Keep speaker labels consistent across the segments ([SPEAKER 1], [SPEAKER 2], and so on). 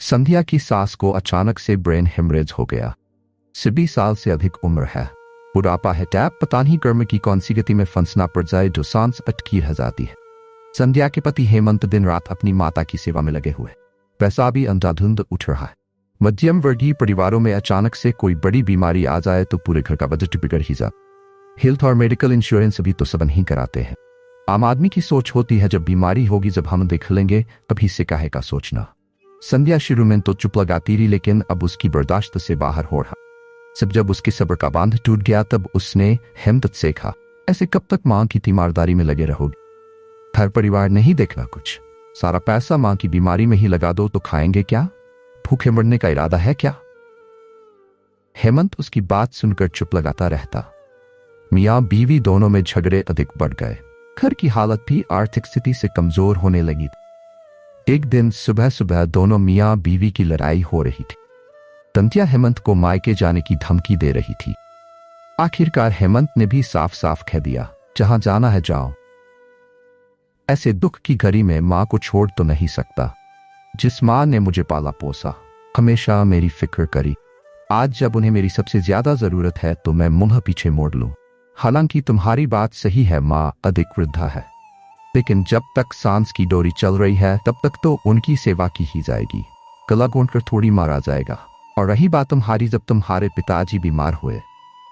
[SPEAKER 1] संध्या की सास को अचानक से ब्रेन हेमरेज हो गया। 20 साल से अधिक उम्र है, बुढ़ापा है, टैप पता नहीं गर्म की कौन सी गति में फंसना पड़ जाए जो सांस अटकी रह जाती है। संध्या के पति हेमंत दिन रात अपनी माता की सेवा में लगे हुए, पैसा भी अंधाधुंध उठ रहा है। मध्यम वर्गीय परिवारों में अचानक से कोई बड़ी बीमारी आ जाए तो पूरे घर का बजट बिगड़ ही जाता। हेल्थ और मेडिकल इंश्योरेंस भी तो सब नहीं कराते हैं। आम आदमी की सोच होती है जब बीमारी होगी जब हम देख लेंगे, अभी से काहे का सोचना। संध्या शुरू में तो चुप लगाती रही, लेकिन अब उसकी बर्दाश्त से बाहर हो रहा। सब जब उसके सब्र का बांध टूट गया तब उसने हेमंत से कहा, ऐसे कब तक मां की तीमारदारी में लगे रहोगे? घर परिवार नहीं देखना कुछ? सारा पैसा मां की बीमारी में ही लगा दो तो खाएंगे क्या? भूखे मरने का इरादा है क्या? हेमंत उसकी बात सुनकर चुप लगाता रहता। मियां बीवी दोनों में झगड़े अधिक बढ़ गए। घर की हालत भी आर्थिक स्थिति से कमजोर होने लगी। एक दिन सुबह सुबह दोनों मियां बीवी की लड़ाई हो रही थी। संध्या हेमंत को मायके जाने की धमकी दे रही थी। आखिरकार हेमंत ने भी साफ साफ कह दिया, जहां जाना है जाओ। ऐसे दुख की घड़ी में मां को छोड़ तो नहीं सकता। जिस मां ने मुझे पाला पोसा, हमेशा मेरी फिक्र करी, आज जब उन्हें मेरी सबसे ज्यादा जरूरत है तो मैं मुंह पीछे मोड़ लूं। हालांकि तुम्हारी बात सही है, मां अधिक वृद्धा है, लेकिन जब तक सांस की डोरी चल रही है तब तक तो उनकी सेवा की ही जाएगी। गला घोंटकर थोड़ी मारा जाएगा। और रही बात तुम्हारी, जब तुम्हारे पिताजी बीमार हुए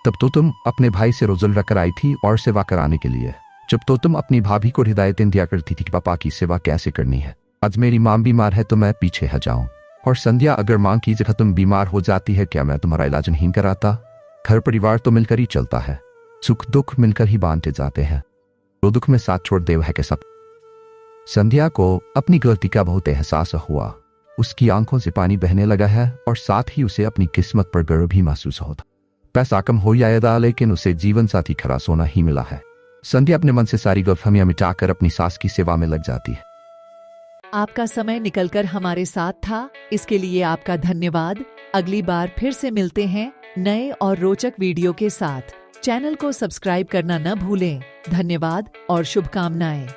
[SPEAKER 1] तब तो तुम अपने भाई से रोजल रखकर आई थी और सेवा कराने के लिए। जब तो तुम अपनी भाभी को हिदायतें दिया करती थी कि पापा की सेवा कैसे करनी है। आज मेरी मां बीमार है तो मैं पीछे ह जाऊं। और संध्या, अगर मां की जगह तुम बीमार हो जाती है, क्या मैं तुम्हारा इलाज नहीं कराता? घर परिवार तो मिलकर ही चलता है, सुख दुख मिलकर ही बांटे जाते हैं। तो दुख में साथ छोड़ दे है कैसा? संध्या को अपनी गलती का बहुत एहसास हुआ। उसकी आंखों से पानी बहने लगा है और साथ ही उसे अपनी किस्मत पर गर्व भी महसूस होता। पैसा कम हो या ज्यादा, लेकिन उसे जीवन साथी खरा सोना ही मिला है। संध्या अपने मन से सारी गलतफहमियां मिटाकर अपनी सास की सेवा में लग जाती है।
[SPEAKER 2] आपका समय निकलकर हमारे साथ था, इसके लिए आपका धन्यवाद। अगली बार फिर से मिलते हैं नए और रोचक वीडियो के साथ। चैनल को सब्सक्राइब करना न भूलें। धन्यवाद और शुभकामनाएं।